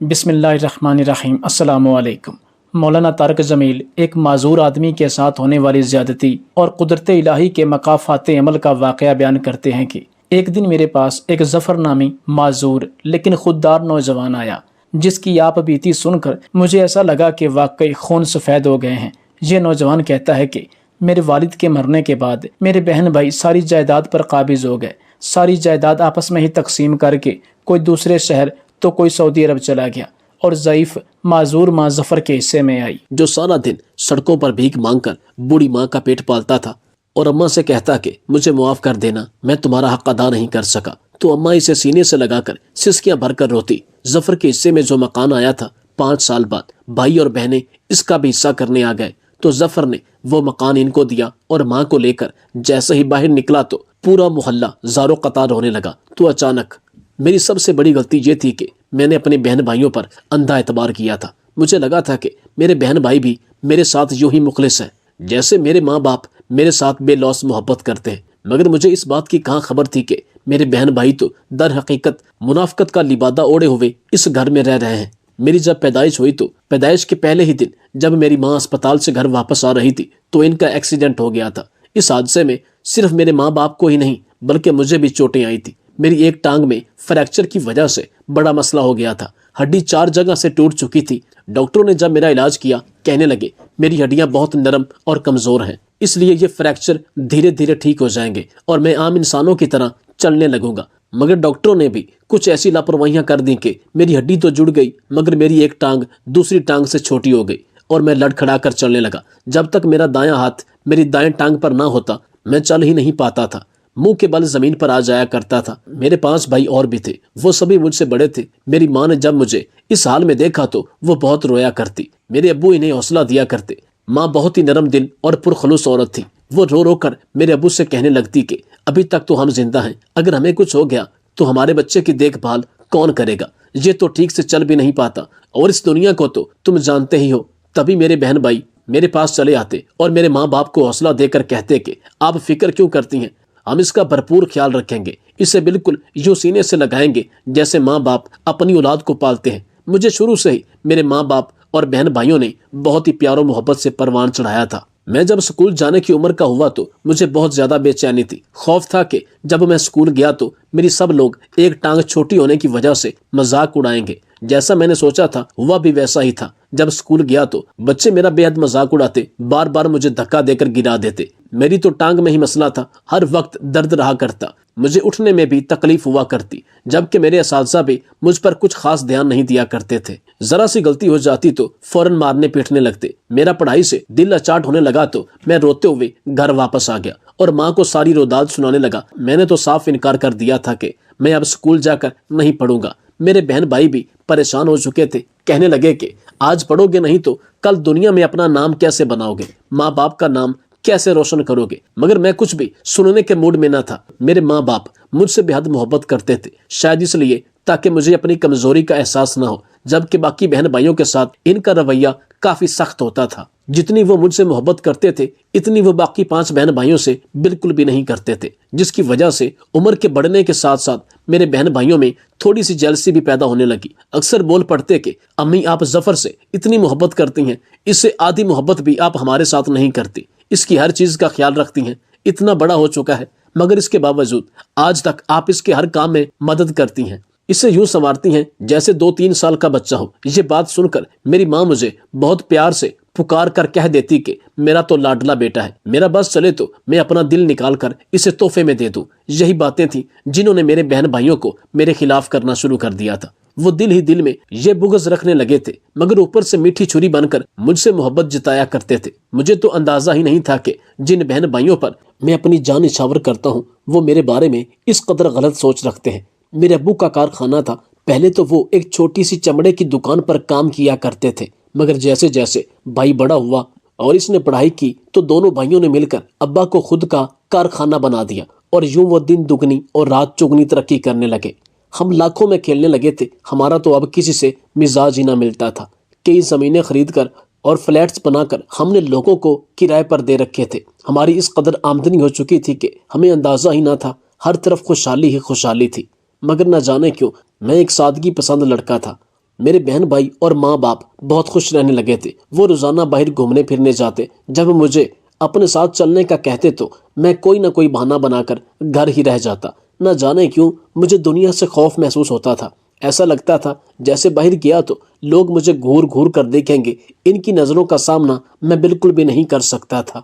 بسم اللہ الرحمن الرحیم۔ السلام علیکم۔ مولانا طارق جمیل ایک معذور آدمی کے ساتھ ہونے والی زیادتی اور قدرت الہی کے مقافات عمل کا واقعہ بیان کرتے ہیں کہ ایک دن میرے پاس ایک ظفر نامی معذور لیکن خوددار نوجوان آیا، جس کی آپ بیتی سن کر مجھے ایسا لگا کہ واقعی خون سفید ہو گئے ہیں۔ یہ نوجوان کہتا ہے کہ میرے والد کے مرنے کے بعد میرے بہن بھائی ساری جائیداد پر قابض ہو گئے۔ ساری جائیداد آپس میں ہی تقسیم کر کے کوئی دوسرے شہر تو کوئی سعودی عرب چلا گیا اور ضعیف معذور ماں ظفر کے حصے میں آئی، جو سارا دن سڑکوں پر بھیک مانگ کر بوڑھی ماں کا پیٹ پالتا تھا اور اماں سے کہتا کہ مجھے معاف کر دینا، میں تمہارا حق ادا نہیں کر سکا، تو اماں اسے سینے سے لگا کر سسکیاں بھر کر روتی۔ ظفر کے حصے میں جو مکان آیا تھا 5 سال بعد بھائی اور بہنیں اس کا بھی حصہ کرنے آ گئے، تو ظفر نے وہ مکان ان کو دیا اور ماں کو لے کر جیسے ہی باہر نکلا تو پورا محلہ زارو قطار رونے لگا۔ تو اچانک میری سب سے بڑی غلطی یہ تھی کہ میں نے اپنے بہن بھائیوں پر اندھا اعتبار کیا تھا۔ مجھے لگا تھا کہ میرے بہن بھائی بھی میرے ساتھ یوں ہی مخلص ہیں جیسے میرے ماں باپ میرے ساتھ بے لوث محبت کرتے ہیں، مگر مجھے اس بات کی کہاں خبر تھی کہ میرے بہن بھائی تو در حقیقت منافقت کا لبادہ اوڑے ہوئے اس گھر میں رہ رہے ہیں۔ میری جب پیدائش ہوئی تو پیدائش کے پہلے ہی دن جب میری ماں اسپتال سے گھر واپس آ رہی تھی تو ان کا ایکسیڈنٹ ہو گیا تھا۔ اس حادثے میں صرف میرے ماں باپ کو ہی نہیں بلکہ مجھے بھی چوٹیں آئی تھی۔ میری ایک ٹانگ میں فریکچر کی وجہ سے بڑا مسئلہ ہو گیا تھا، ہڈی 4 جگہ سے ٹوٹ چکی تھی۔ ڈاکٹروں نے جب میرا علاج کیا کہنے لگے میری ہڈیاں بہت نرم اور کمزور ہیں، اس لیے یہ فریکچر دھیرے دھیرے ٹھیک ہو جائیں گے اور میں عام انسانوں کی طرح چلنے لگوں گا۔ مگر ڈاکٹروں نے بھی کچھ ایسی لاپرواہیاں کر دیں کہ میری ہڈی تو جڑ گئی مگر میری ایک ٹانگ دوسری ٹانگ سے چھوٹی ہو گئی اور میں لڑکھڑا کر چلنے لگا۔ جب تک میرا دایاں ہاتھ میری دائیں ٹانگ پر نہ ہوتا میں چل ہی نہیں پاتا تھا، منہ کے بل زمین پر آ جایا کرتا تھا۔ میرے 5 بھائی اور بھی تھے، وہ سبھی مجھ سے بڑے تھے۔ میری ماں نے جب مجھے اس حال میں دیکھا تو وہ بہت رویا کرتی، میرے ابو انہیں حوصلہ دیا کرتے۔ ماں بہت ہی نرم دل اور پرخلوص عورت تھی، وہ رو رو کر میرے ابو سے کہنے لگتی کہ ابھی تک تو ہم زندہ ہیں، اگر ہمیں کچھ ہو گیا تو ہمارے بچے کی دیکھ بھال کون کرے گا؟ یہ تو ٹھیک سے چل بھی نہیں پاتا اور اس دنیا کو تو تم جانتے ہی ہو۔ تبھی میرے بہن بھائی میرے پاس چلے آتے اور میرے ماں باپ کو حوصلہ دے کر کہتے کہ آپ فکر کیوں کرتی ہیں، ہم اس کا بھرپور خیال رکھیں گے، اسے بالکل یوں سینے سے لگائیں گے جیسے ماں باپ اپنی اولاد کو پالتے ہیں۔ مجھے شروع سے ہی میرے ماں باپ اور بہن بھائیوں نے بہت ہی پیار و محبت سے پروان چڑھایا تھا۔ میں جب اسکول جانے کی عمر کا ہوا تو مجھے بہت زیادہ بے چینی تھی، خوف تھا کہ جب میں اسکول گیا تو میری سب لوگ ایک ٹانگ چھوٹی ہونے کی وجہ سے مذاق اڑائیں گے۔ جیسا میں نے سوچا تھا ہوا بھی ویسا ہی تھا۔ جب اسکول گیا تو بچے میرا بے حد مذاق اڑاتے، بار بار مجھے دھکا دے کر گرا دیتے۔ میری تو ٹانگ میں ہی مسئلہ تھا، ہر وقت درد رہا کرتا، مجھے اٹھنے میں بھی تکلیف ہوا کرتی، جبکہ میرے اساتذہ بھی مجھ پر کچھ خاص دھیان نہیں دیا کرتے تھے۔ ذرا سی غلطی ہو جاتی تو فوراً مارنے پیٹنے لگتے۔ میرا پڑھائی سے دل اچاٹ ہونے لگا تو میں روتے ہوئے گھر واپس آ گیا اور ماں کو ساری روداد سنانے لگا۔ میں نے تو صاف انکار کر دیا تھا کہ میں اب اسکول جا کر نہیں پڑھوں گا۔ میرے بہن بھائی بھی پریشان ہو چکے تھے، کہنے لگے کہ آج پڑھو گے نہیں تو کل دنیا میں اپنا نام کیسے بناؤ گے، ماں باپ کا نام کیسے روشن کرو گے؟ مگر میں کچھ بھی سننے کے موڈ میں نہ تھا۔ میرے ماں باپ مجھ سے بے حد محبت کرتے تھے، شاید اس لیے تاکہ مجھے اپنی کمزوری کا احساس نہ ہو، جبکہ باقی بہن بھائیوں کے ساتھ ان کا رویہ کافی سخت ہوتا تھا۔ جتنی وہ مجھ سے محبت کرتے تھے اتنی وہ باقی 5 بہن بھائیوں سے بالکل بھی نہیں کرتے تھے، جس کی وجہ سے عمر کے بڑھنے کے ساتھ ساتھ میرے بہن بھائیوں میں تھوڑی سی جیلسی بھی پیدا ہونے لگی۔ اکثر بول پڑتے کہ امی آپ ظفر سے اتنی محبت کرتی ہیں، اس سے آدھی محبت بھی آپ ہمارے ساتھ نہیں کرتی، اس کی ہر چیز کا خیال رکھتی ہیں، اتنا بڑا ہو چکا ہے مگر اس کے باوجود آج تک آپ اس کے ہر کام میں مدد کرتی ہیں، اسے یوں سنوارتی ہیں جیسے 2-3 سال کا بچہ ہو۔ یہ بات سن کر میری ماں مجھے بہت پیار سے پکار کر کہہ دیتی کہ میرا تو لاڈلا بیٹا ہے، میرا بس چلے تو میں اپنا دل نکال کر اسے تحفے میں دے دوں۔ یہی باتیں تھیں جنہوں نے میرے بہن بھائیوں کو میرے خلاف کرنا شروع کر دیا تھا۔ وہ دل ہی دل میں یہ بغض رکھنے لگے تھے مگر اوپر سے میٹھی چھری بن کر مجھ سے محبت جتایا کرتے تھے۔ مجھے تو اندازہ ہی نہیں تھا کہ جن بہن بھائیوں پر میں اپنی جان نچھاور کرتا ہوں وہ میرے بارے میں اس قدر غلط سوچ رکھتے ہیں۔ میرے ابو کا کارخانہ تھا، پہلے تو وہ ایک چھوٹی سی چمڑے کی دکان پر کام کیا کرتے تھے، مگر جیسے جیسے بھائی بڑا ہوا اور اس نے پڑھائی کی تو دونوں بھائیوں نے مل کر ابا کو خود کا کارخانہ بنا دیا اور یوں وہ دن دگنی اور رات چگنی ترقی کرنے لگے۔ ہم لاکھوں میں کھیلنے لگے تھے، ہمارا تو اب کسی سے مزاج ہی نہ ملتا تھا۔ کئی زمینیں خرید کر اور فلیٹس بنا کر ہم نے لوگوں کو کرائے پر دے رکھے تھے۔ ہماری اس قدر آمدنی ہو چکی تھی کہ ہمیں اندازہ ہی نہ تھا، ہر طرف خوشحالی ہی خوشحالی تھی۔ مگر نہ جانے کیوں میں ایک سادگی پسند لڑکا تھا میرے بہن بھائی اور ماں باپ بہت خوش رہنے لگے تھے۔ وہ روزانہ باہر گھومنے پھرنے جاتے، جب مجھے اپنے ساتھ چلنے کا کہتے تو میں کوئی نہ کوئی بہانہ بنا کر گھر ہی رہ جاتا۔ نہ جانے کیوں مجھے دنیا سے خوف محسوس ہوتا تھا۔ ایسا لگتا تھا جیسے باہر گیا تو لوگ مجھے گھور گھور کر دیکھیں گے۔ ان کی نظروں کا سامنا میں بالکل بھی نہیں کر سکتا تھا۔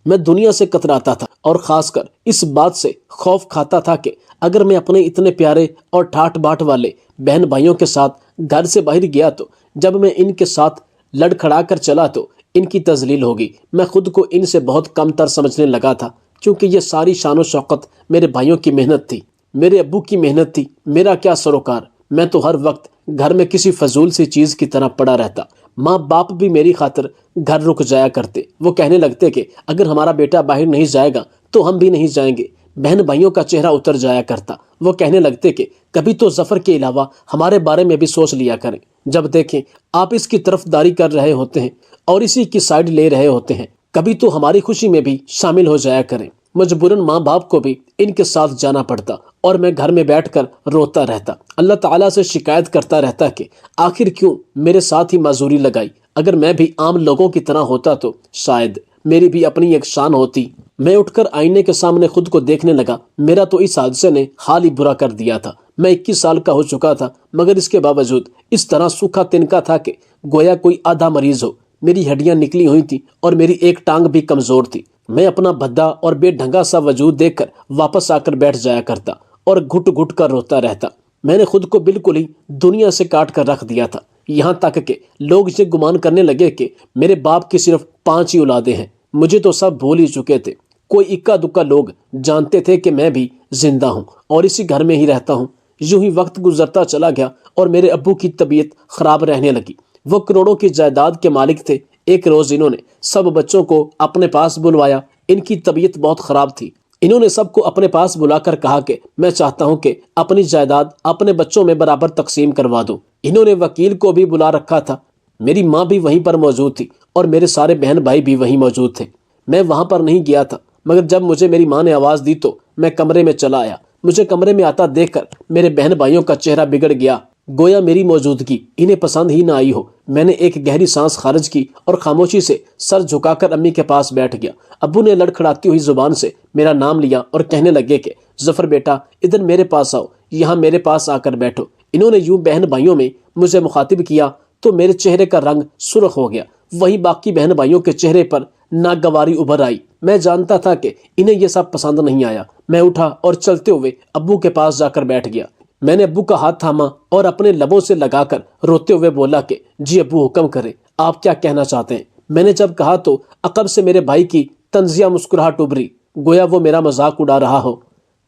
میں دنیا سے کتراتا تھا اور خاص کر اس بات سے خوف کھاتا تھا کہ اگر میں اپنے اتنے پیارے اور ٹھاٹ باٹ والے بہن بھائیوں کے ساتھ گھر سے باہر گیا تو جب میں ان کے ساتھ لڑکھڑا کر چلا تو ان کی تذلیل ہوگی۔ میں خود کو ان سے بہت کم تر سمجھنے لگا تھا، کیونکہ یہ ساری شان و شوقت میرے بھائیوں کی محنت تھی، میرے ابو کی محنت تھی۔ میرا کیا سروکار، میں تو ہر وقت گھر میں کسی فضول سی چیز کی طرح پڑا رہتا۔ ماں باپ بھی میری خاطر گھر رک جایا کرتے۔ وہ کہنے لگتے کہ اگر ہمارا بیٹا باہر نہیں جائے گا تو ہم بھی نہیں جائیں گے۔ بہن بھائیوں کا چہرہ اتر جایا کرتا۔ وہ کہنے لگتے کہ کبھی تو ظفر کے علاوہ ہمارے بارے میں بھی سوچ لیا کریں۔ جب دیکھیں آپ اس کی طرفداری کر رہے ہوتے ہیں اور اسی کی سائیڈ لے رہے ہوتے ہیں، کبھی تو ہماری خوشی میں بھی شامل ہو جایا کریں۔ مجبوراً ماں باپ کو بھی ان کے ساتھ جانا پڑتا اور میں گھر میں بیٹھ کر روتا رہتا، اللہ تعالیٰ سے شکایت کرتا رہتا کہ آخر کیوں میرے ساتھ ہی معذوری لگائی۔ اگر میں بھی عام لوگوں کی طرح ہوتا تو شاید میری بھی اپنی ایک شان ہوتی۔ میں اٹھ کر آئینے کے سامنے خود کو دیکھنے لگا۔ میرا تو اس حادثے نے حال ہی برا کر دیا تھا۔ میں 21 سال کا ہو چکا تھا، مگر اس کے باوجود اس طرح سوکھا تنکا تھا کہ گویا کوئی آدھا مریض ہو۔ میری ہڈیاں نکلی ہوئی تھیں اور میری ایک ٹانگ بھی کمزور تھی۔ میں اپنا بھدا اور بے ڈھنگا سا وجود دیکھ کر واپس آ کر بیٹھ جایا کرتا اور گھٹ گھٹ کر روتا رہتا۔ میں نے خود کو بالکل ہی دنیا سے کاٹ کر رکھ دیا تھا، یہاں تک کہ لوگ یہ گمان کرنے لگے کہ میرے باپ کی صرف 5 ہی اولادیں ہیں۔ مجھے تو سب بھول ہی چکے تھے۔ کوئی اکا دکا لوگ جانتے تھے کہ میں بھی زندہ ہوں اور اسی گھر میں ہی رہتا ہوں۔ یوں ہی وقت گزرتا چلا گیا اور میرے ابو کی طبیعت خراب رہنے لگی۔ وہ کروڑوں کی جائیداد کے مالک تھے۔ ایک روز انہوں نے سب بچوں کو اپنے پاس بلوایا۔ ان کی طبیعت بہت خراب تھی۔ انہوں نے سب کو اپنے پاس بلا کر کہا کہ میں چاہتا ہوں کہ اپنی جائیداد اپنے بچوں میں برابر تقسیم کروا دوں۔ انہوں نے وکیل کو بھی بلا رکھا تھا۔ میری ماں بھی وہیں پر موجود تھی اور میرے سارے بہن بھائی بھی وہیں موجود تھے۔ میں وہاں پر نہیں گیا تھا، مگر جب مجھے میری ماں نے آواز دی تو میں کمرے میں چلا آیا۔ مجھے کمرے میں آتا دیکھ کر میرے بہن بھائیوں کا چہرہ بگڑ گیا، گویا میری موجودگی انہیں پسند ہی نہ آئی ہو۔ میں نے ایک گہری سانس خارج کی اور خاموشی سے سر جھکا کر امی کے پاس بیٹھ گیا۔ ابو نے لڑکھڑاتی ہوئی زبان سے میرا نام لیا اور کہنے لگے کہ ظفر بیٹا ادھر میرے پاس آؤ، یہاں میرے پاس آ کر بیٹھو۔ انہوں نے یوں بہن بھائیوں میں مجھے مخاطب کیا تو میرے چہرے کا رنگ سرخ ہو گیا۔ وہیں باقی بہن بھائیوں کے چہرے پر ناگواری ابھر آئی۔ میں جانتا تھا کہ انہیں یہ سب پسند نہیں آیا۔ میں اٹھا اور چلتے ہوئے ابو کے پاس جا کر بیٹھ گیا۔ میں نے ابو کا ہاتھ تھاما اور اپنے لبوں سے لگا کر روتے ہوئے بولا کہ جی ابو حکم کریں، آپ کیا کہنا چاہتے ہیں؟ میں نے جب کہا تو عقب سے میرے بھائی کی طنزیہ مسکراہٹ ابھری، گویا وہ میرا مذاق اڑا رہا ہو۔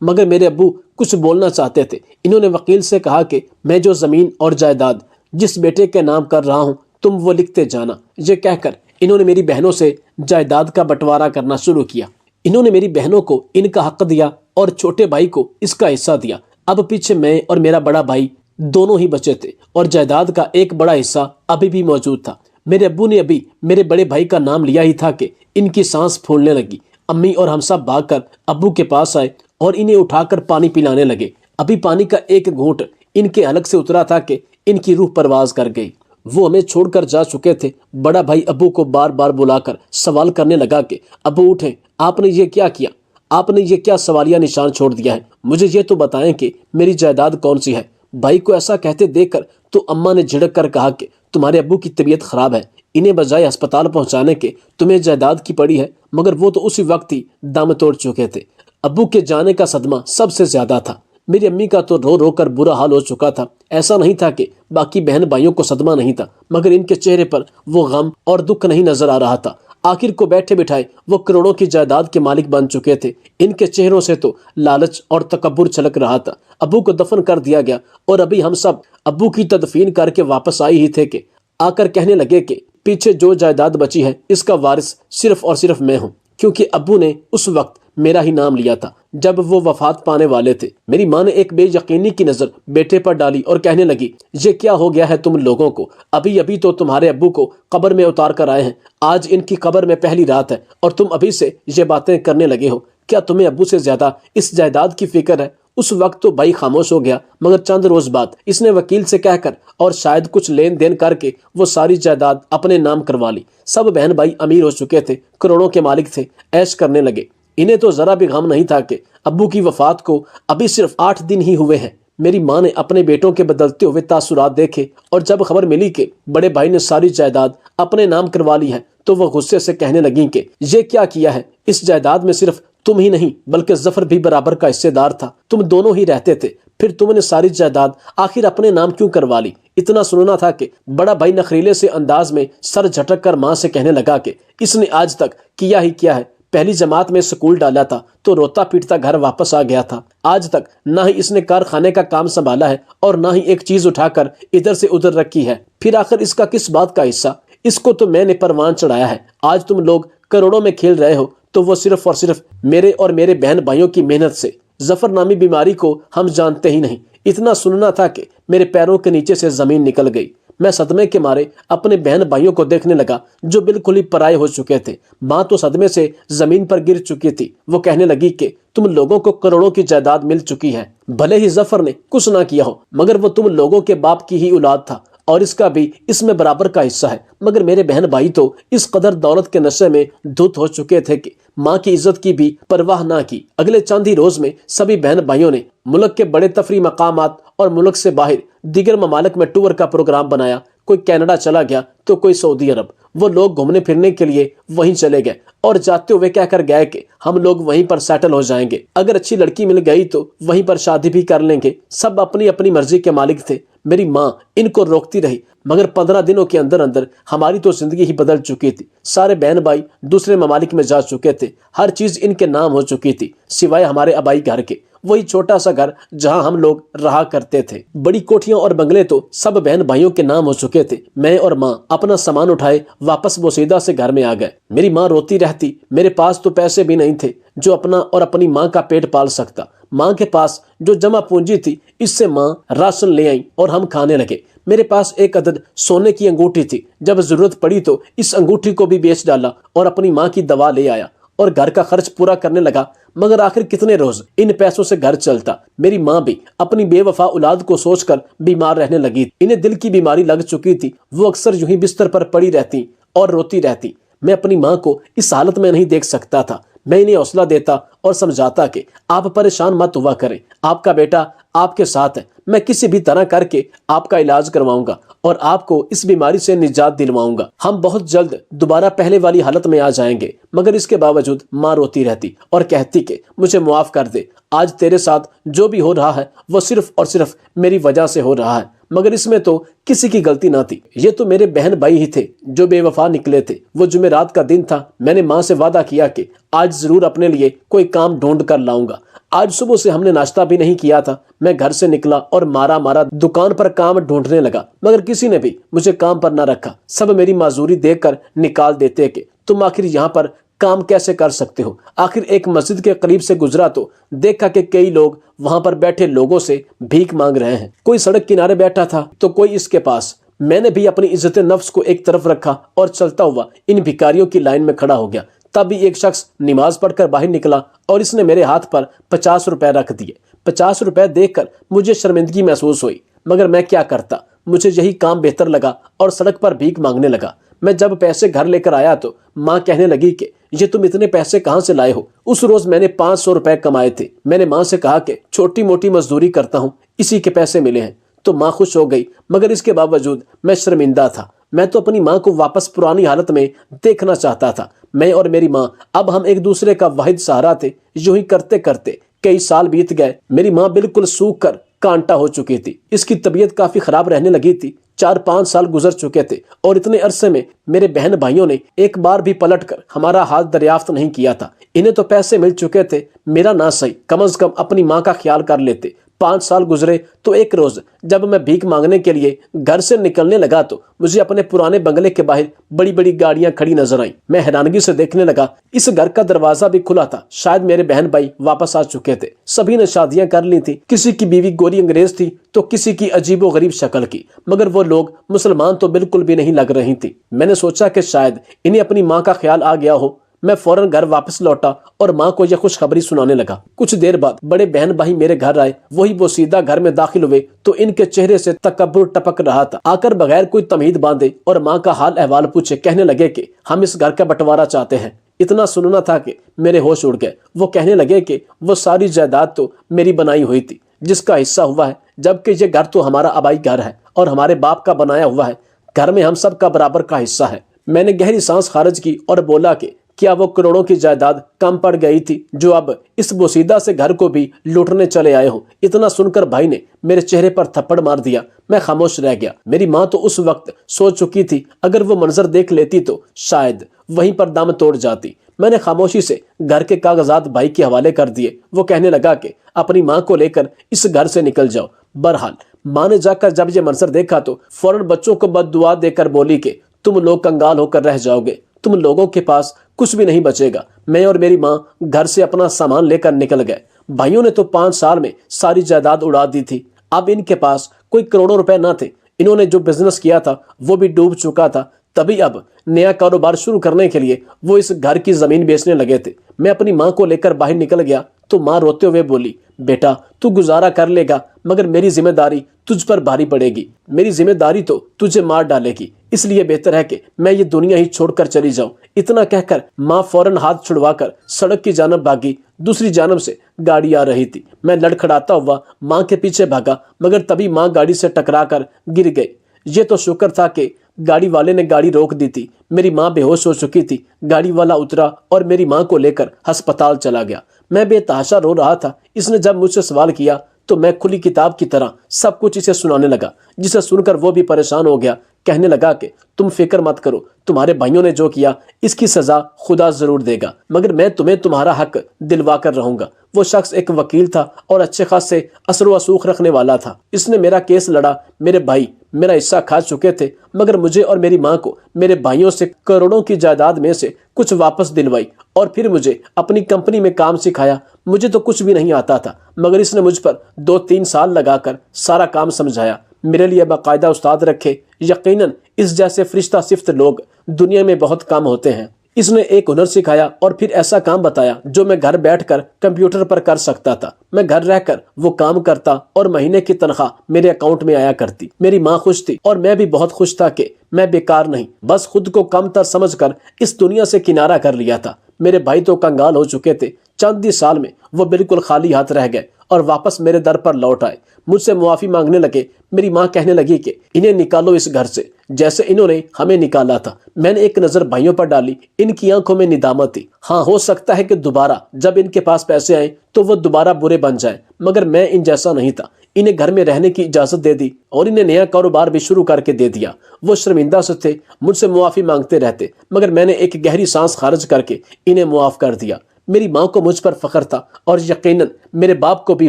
مگر میرے ابو کچھ بولنا چاہتے تھے۔ انہوں نے وکیل سے کہا کہ میں جو زمین اور جائیداد جس بیٹے کے نام کر رہا ہوں تم وہ لکھتے جانا۔ یہ کہہ کر انہوں نے میری بہنوں سے جائیداد کا بٹوارا کرنا شروع کیا۔ انہوں نے میری بہنوں کو ان کا حق دیا اور چھوٹے بھائی کو اس کا حصہ دیا۔ اب پیچھے میں اور میرا بڑا بھائی دونوں ہی بچے تھے اور جائیداد کا ایک بڑا حصہ ابھی بھی موجود تھا۔ میرے ابو نے ابھی میرے بڑے بھائی کا نام لیا ہی تھا کہ ان کی سانس پھولنے لگی۔ امی اور ہم سب بھاگ کر ابو کے پاس آئے اور انہیں اٹھا کر پانی پلانے لگے۔ ابھی پانی کا ایک گھونٹ ان کے حلق سے اترا تھا کہ ان کی روح پرواز کر گئی۔ وہ ہمیں چھوڑ کر جا چکے تھے۔ بڑا بھائی ابو کو بار بار بلا کر سوال کرنے لگا کہ ابو اٹھیں، آپ نے یہ کیا کیا؟ آپ نے یہ کیا سوالیہ نشان چھوڑ دیا ہے؟ مجھے یہ تو بتائیں کہ میری جائیداد کون سی ہے؟ بھائی کو ایسا کہتے دیکھ کر تو اماں نے جھڑک کر کہا کہ تمہارے ابو کی طبیعت خراب ہے، انہیں بجائے ہسپتال پہنچانے کے تمہیں جائیداد کی پڑی ہے۔ مگر وہ تو اسی وقت ہی دم توڑ چکے تھے۔ ابو کے جانے کا صدمہ سب سے زیادہ تھا۔ میری امی کا تو رو رو کر برا حال ہو چکا تھا۔ ایسا نہیں تھا کہ باقی بہن بھائیوں کو صدمہ نہیں تھا، مگر ان کے چہرے پر وہ غم اور دکھ نہیں نظر آ رہا تھا۔ آخر کو بیٹھے بٹھائے وہ کروڑوں کی جائیداد کے مالک بن چکے تھے۔ ان کے چہروں سے تو لالچ اور تکبر چھلک رہا تھا۔ ابو کو دفن کر دیا گیا اور ابھی ہم سب ابو کی تدفین کر کے واپس آئی ہی تھے کہ آ کر کہنے لگے کہ پیچھے جو جائیداد بچی ہے اس کا وارث صرف اور صرف میں ہوں، کیونکہ ابو نے اس وقت میرا ہی نام لیا تھا جب وہ وفات پانے والے تھے۔ میری ماں نے ایک بے یقینی کی نظر بیٹے پر ڈالی اور کہنے لگی یہ کیا ہو گیا ہے تم لوگوں کو؟ ابھی ابھی تو تمہارے ابو کو قبر میں اتار کر آئے ہیں، آج ان کی قبر میں پہلی رات ہے اور تم ابھی سے یہ باتیں کرنے لگے ہو۔ کیا تمہیں ابو سے زیادہ اس جائیداد کی فکر ہے؟ اس وقت تو بھائی خاموش ہو گیا، مگر چند روز بعد اس نے وکیل سے کہہ کر اور شاید کچھ لین دین کر کے وہ ساری جائیداد اپنے نام کروا لی۔ سب بہن بھائی امیر ہو چکے تھے، کروڑوں کے مالک تھے، عیش کرنے لگے۔ انہیں تو ذرا بھی غم نہیں تھا کہ ابو کی وفات کو ابھی صرف 8 دن ہی ہوئے ہیں۔ میری ماں نے اپنے بیٹوں کے بدلتے ہوئے تاثرات دیکھے، اور جب خبر ملی کہ بڑے بھائی نے ساری جائیداد اپنے نام کروا لی ہے تو وہ غصے سے کہنے لگیں کہ یہ کیا کیا ہے؟ اس جائیداد میں صرف تم ہی نہیں بلکہ ظفر بھی برابر کا حصے دار تھا، تم دونوں ہی رہتے تھے، پھر تم نے ساری جائیداد آخر اپنے نام کیوں کروا لی؟ اتنا سننا تھا کہ بڑا بھائی نخریلے سے انداز میں سر جھٹک کر ماں سے کہنے لگا کہ اس نے آج تک کیا ہی کیا ہے، پہلی جماعت میں سکول ڈالا تھا تو روتا پیٹتا گھر واپس آ گیا تھا، آج تک نہ ہی اس نے کارخانے کا کام سنبھالا ہے اور نہ ہی ایک چیز اٹھا کر ادھر سے ادھر رکھی ہے، پھر آخر اس کا کس بات کا حصہ؟ اس کو تو میں نے پروان چڑھایا ہے، آج تم لوگ کروڑوں میں کھیل رہے ہو تو وہ صرف اور صرف میرے اور میرے بہن بھائیوں کی محنت سے۔ ظفر نامی بیماری کو ہم جانتے ہی نہیں۔ اتنا سننا تھا کہ میرے پیروں کے نیچے سے زمین نکل گئی۔ میں صدمے کے مارے اپنے بہن بھائیوں کو دیکھنے لگا جو بالکل ہی پرائے ہو چکے تھے۔ ماں تو صدمے سے زمین پر گر چکی تھی۔ وہ کہنے لگی کہ تم لوگوں کو کروڑوں کی جائیداد مل چکی ہے، بھلے ہی ظفر نے کچھ نہ کیا ہو مگر وہ تم لوگوں کے باپ کی ہی اولاد تھا اور اس کا بھی اس میں برابر کا حصہ ہے، مگر میرے بہن بھائی تو اس قدر دولت کے نشے میں دھت ہو چکے تھے کہ ماں کی عزت کی بھی پرواہ نہ کی۔ اگلے چند ہی روز میں سبھی بہن بھائیوں نے ملک کے بڑے تفریح مقامات اور ملک سے باہر دیگر ممالک میں ٹور کا پروگرام بنایا، کوئی کینیڈا چلا گیا تو کوئی سعودی عرب۔ وہ لوگ گھومنے پھرنے کے لیے وہیں چلے گئے اور جاتے ہوئے کہہ کر گئے کہ ہم لوگ وہیں پر سیٹل ہو جائیں گے، اگر اچھی لڑکی مل گئی تو وہیں پر شادی بھی کر لیں گے۔ سب اپنی اپنی مرضی کے مالک تھے۔ میری ماں ان کو روکتی رہی مگر 15 دنوں کے اندر اندر ہماری تو زندگی ہی بدل چکی تھی۔ سارے بہن بھائی دوسرے ممالک میں جا چکے تھے، ہر چیز ان کے نام ہو چکی تھی سوائے ہمارے آبائی گھر کے، وہی چھوٹا سا گھر جہاں ہم لوگ رہا کرتے تھے۔ بڑی کوٹھیاں اور بنگلے تو سب بہن بھائیوں کے نام ہو چکے تھے۔ میں اور ماں اپنا سامان اٹھائے واپس بوسیدہ سے گھر میں آ گئے۔ میری ماں روتی رہتی، میرے پاس تو پیسے بھی نہیں تھے جو اپنا اور اپنی ماں کا پیٹ پال سکتا۔ ماں کے پاس جو جمع پونجی تھی اس سے ماں راشن لے آئی اور ہم کھانے لگے۔ میرے پاس ایک عدد سونے کی انگوٹھی تھی، جب ضرورت پڑی تو اس انگوٹھی کو بھی بیچ ڈالا اور اپنی ماں کی دوا لے آیا اور گھر کا خرچ پورا کرنے لگا، مگر آخر کتنے روز ان پیسوں سے گھر چلتا؟ میری ماں بھی اپنی بے وفا اولاد کو سوچ کر بیمار رہنے لگی، انہیں دل کی بیماری لگ چکی تھی۔ وہ اکثر یوں ہی بستر پر پڑی رہتی اور روتی رہتی۔ میں اپنی ماں کو اس حالت میں نہیں دیکھ سکتا تھا۔ میں انہیں حوصلہ دیتا اور سمجھاتا کہ آپ پریشان مت ہوا کریں، آپ کا بیٹا آپ کے ساتھ ہے، میں کسی بھی طرح کر کے آپ کا علاج کرواؤں گا اور آپ کو اس بیماری سے نجات دلواؤں گا، ہم بہت جلد دوبارہ پہلے والی حالت میں آ جائیں گے۔ مگر اس کے باوجود ماں روتی رہتی اور کہتی کہ مجھے معاف کر دے، آج تیرے ساتھ جو بھی ہو رہا ہے وہ صرف اور صرف میری وجہ سے ہو رہا ہے، مگر اس میں تو کسی کی غلطی نہ تھی، یہ تو میرے بہن بھائی ہی تھے جو بے وفا نکلے تھے۔ وہ جمعرات کا دن تھا، میں نے ماں سے وعدہ کیا کہ آج ضرور اپنے لیے کوئی کام ڈھونڈ کر لاؤں گا۔ آج صبح سے ہم نے ناشتہ بھی نہیں کیا تھا۔ میں گھر سے نکلا اور مارا دکان پر کام ڈھونڈنے لگا، مگر کسی نے بھی مجھے کام پر نہ رکھا۔ سب میری معذوری دیکھ کر نکال دیتے کہ تم آخر یہاں پر کام کیسے کر سکتے ہو۔ آخر ایک مسجد کے قریب سے گزرا تو دیکھا کہ کئی لوگ وہاں پر بیٹھے لوگوں سے بھیک مانگ رہے ہیں، کوئی سڑک کنارے بیٹھا تھا تو کوئی اس کے پاس۔ میں نے بھی اپنی عزت نفس کو ایک طرف رکھا اور چلتا ہوا ان بھکاریوں کی لائن میں کھڑا ہو گیا۔ تب بھی ایک شخص نماز پڑھ کر باہر نکلا اور اس نے میرے ہاتھ پر 50 روپے رکھ دیے۔ 50 روپے دیکھ کر مجھے شرمندگی محسوس ہوئی، مگر میں کیا کرتا، مجھے یہی کام بہتر لگا اور سڑک پر بھیک مانگنے لگا۔ میں جب پیسے گھر لے کر آیا تو ماں کہنے لگی کہ یہ تم اتنے پیسے کہاں سے لائے ہو؟ اس روز میں نے 500 روپے کمائے تھے۔ میں نے ماں سے کہا کہ چھوٹی موٹی مزدوری کرتا ہوں، اسی کے پیسے ملے ہیں، تو ماں خوش ہو گئی، مگر اس کے باوجود میں شرمندہ تھا۔ میں تو اپنی ماں کو واپس پرانی حالت میں دیکھنا چاہتا تھا۔ میں اور میری ماں اب ہم ایک دوسرے کا واحد سہارا تھے۔ یوں ہی کرتے کرتے کئی سال بیت گئے۔ میری ماں بالکل سوکھ کر کانٹا ہو چکی تھی، اس کی طبیعت کافی خراب رہنے لگی تھی۔ 4-5 سال گزر چکے تھے اور اتنے عرصے میں میرے بہن بھائیوں نے ایک بار بھی پلٹ کر ہمارا حال دریافت نہیں کیا تھا۔ انہیں تو پیسے مل چکے تھے، میرا نہ صحیح، کم از کم اپنی ماں کا خیال کر لیتے۔ 5 سال گزرے تو ایک روز جب میں بھیک مانگنے کے لیے گھر سے نکلنے لگا تو مجھے اپنے پرانے بنگلے کے باہر بڑی بڑی گاڑیاں کھڑی نظر آئیں۔ میں حیرانگی سے دیکھنے لگا، اس گھر کا دروازہ بھی کھلا تھا، شاید میرے بہن بھائی واپس آ چکے تھے۔ سبھی نے شادیاں کر لی تھی، کسی کی بیوی گوری انگریز تھی تو کسی کی عجیب و غریب شکل کی، مگر وہ لوگ مسلمان تو بالکل بھی نہیں لگ رہی تھی۔ میں نے سوچا کہ شاید انہیں اپنی ماں کا خیال آ گیا ہو۔ میں فوراً گھر واپس لوٹا اور ماں کو یہ خوشخبری سنانے لگا۔ کچھ دیر بعد بڑے بہن بھائی میرے گھر آئے۔ وہی وہ سیدھا گھر میں داخل ہوئے تو ان کے چہرے سے تکبر ٹپک رہا تھا۔ آ کر بغیر کوئی تمہید باندھے اور ماں کا حال احوال پوچھے کہنے لگے کہ ہم اس گھر کا بٹوارا چاہتے ہیں۔ اتنا سننا تھا کہ میرے ہوش اڑ گئے۔ وہ کہنے لگے کہ وہ ساری جائیداد تو میری بنائی ہوئی تھی جس کا حصہ ہوا ہے، جبکہ یہ گھر تو ہمارا آبائی گھر ہے اور ہمارے باپ کا بنایا ہوا ہے۔ گھر میں ہم سب کا برابر کا حصہ ہے۔ میں نے گہری سانس خارج کی اور بولا کہ کیا وہ کروڑوں کی جائیداد کم پڑ گئی تھی جو اب اس بوسیدہ سے گھر کو بھی لوٹنے چلے آئے ہوں؟ اتنا سن کر بھائی نے میرے چہرے پر تھپڑ مار دیا۔ میں خاموش رہ گیا۔ میری ماں تو اس وقت سو چکی تھی، اگر وہ منظر دیکھ لیتی تو شاید وہیں پر دم توڑ جاتی۔ میں نے خاموشی سے گھر کے کاغذات بھائی کے حوالے کر دیے۔ وہ کہنے لگا کہ اپنی ماں کو لے کر اس گھر سے نکل جاؤ۔ بہرحال ماں نے جا کر جب یہ منظر دیکھا تو فوراً بچوں کو بد دعا دے کر بولی کہ تم لوگ کنگال ہو کر رہ جاؤ گے، تم لوگوں کے پاس کچھ بھی نہیں بچے گا۔ میں اور میری ماں گھر سے اپنا سامان لے کر نکل گئے۔ بھائیوں نے تو 5 سال میں ساری جائیداد اڑا دی تھی۔ اب ان کے پاس کوئی کروڑوں روپے نہ تھے۔ انہوں نے جو بزنس کیا تھا وہ بھی ڈوب چکا تھا۔ تبھی اب نیا کاروبار شروع کرنے کے لیے وہ اس گھر کی زمین بیچنے لگے تھے۔ میں اپنی ماں کو لے کر باہر نکل گیا تو ماں روتے ہوئے بولی، بیٹا تو گزارا کر لے گا مگر میری ذمہ داری تجھ پر بھاری پڑے گی۔ میری ذمہ داری تو تجھے مار ڈالے گی، اس لیے بہتر ہے کہ میں یہ دنیا ہی چھوڑ کر چلی جاؤں۔ اتنا کہہ کر ماں فوراً ہاتھ چھڑوا کر سڑک کی جانب بھاگی۔ دوسری جانب سے گاڑی آ رہی تھی۔ میں لڑکھڑاتا ہوا ماں کے پیچھے بھاگا مگر تبھی ماں گاڑی سے ٹکرا کر گر گئی۔ یہ تو شکر تھا کہ گاڑی والے نے گاڑی روک دی تھی۔ میری ماں بے ہوش ہو چکی تھی۔ گاڑی والا اترا اور میری ماں کو لے کر ہسپتال چلا گیا۔ میں بے تحاشا رو رہا تھا۔ اس نے جب مجھ سے سوال کیا تو میں کھلی کتاب کی طرح سب کچھ اسے سنانے لگا، جسے سن کر وہ بھی پریشان ہو گیا۔ کہنے لگا کہ تم فکر مت کرو، تمہارے بھائیوں نے جو کیا اس کی سزا خدا ضرور دے گا، مگر میں تمہیں تمہارا حق دلوا کر رہوں گا۔ وہ شخص ایک وکیل تھا اور اچھے خاصے اثر و رسوخ رکھنے والا تھا۔ اس نے میرا کیس لڑا۔ میرے بھائی میرا حصہ کھا چکے تھے مگر مجھے اور میری ماں کو میرے بھائیوں سے کروڑوں کی جائیداد میں سے کچھ واپس دلوائی اور پھر مجھے اپنی کمپنی میں کام سکھایا۔ مجھے تو کچھ بھی نہیں آتا تھا مگر اس نے مجھ پر 2-3 سال لگا کر سارا کام سمجھایا۔ میرے لیے باقاعدہ استاد رکھے۔ یقیناً اس جیسے فرشتہ صفت لوگ دنیا میں بہت کم ہوتے ہیں۔ اس نے ایک ہنر سکھایا اور پھر ایسا کام بتایا جو میں گھر بیٹھ کر کمپیوٹر پر کر سکتا تھا۔ میں گھر رہ کر وہ کام کرتا اور مہینے کی تنخواہ میرے اکاؤنٹ میں آیا کرتی۔ میری ماں خوش تھی اور میں بھی بہت خوش تھا کہ میں بیکار نہیں، بس خود کو کم تر سمجھ کر اس دنیا سے کنارہ کر لیا تھا۔ میرے بھائی تو کنگال ہو چکے تھے۔ چند ہی سال میں وہ بالکل خالی ہاتھ رہ گئے اور واپس میرے در پر لوٹ آئے۔ مجھ سے معافی مانگنے لگے۔ میری ماں کہنے لگی کہ انہیں نکالو اس گھر سے جیسے انہوں نے ہمیں نکالا تھا۔ میں نے ایک نظر بھائیوں پر ڈالی۔ ان کی آنکھوں میں ندامت تھی۔ ہاں ہو سکتا ہے کہ دوبارہ جب ان کے پاس پیسے آئیں تو وہ دوبارہ برے بن جائیں، مگر میں ان جیسا نہیں تھا۔ انہیں گھر میں رہنے کی اجازت دے دی اور انہیں نیا کاروبار بھی شروع کر کے دے دیا۔ وہ شرمندہ سے تھے، مجھ سے معافی مانگتے رہتے، مگر میں نے ایک گہری سانس خارج کر کے انہیں معاف کر دیا۔ میری ماں کو مجھ پر فخر تھا اور یقیناً میرے باپ کو بھی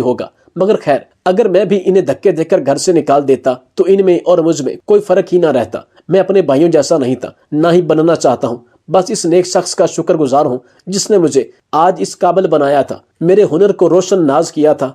ہوگا، مگر خیر اگر میں بھی انہیں دھکے دے کر گھر سے نکال دیتا تو ان میں اور مجھ میں کوئی فرق ہی نہ رہتا۔ میں اپنے بھائیوں جیسا نہیں تھا، نہ ہی بننا چاہتا ہوں۔ بس اس نیک شخص کا شکر گزار ہوں جس نے مجھے آج اس قابل بنایا تھا، میرے ہنر کو روشن ناز کیا تھا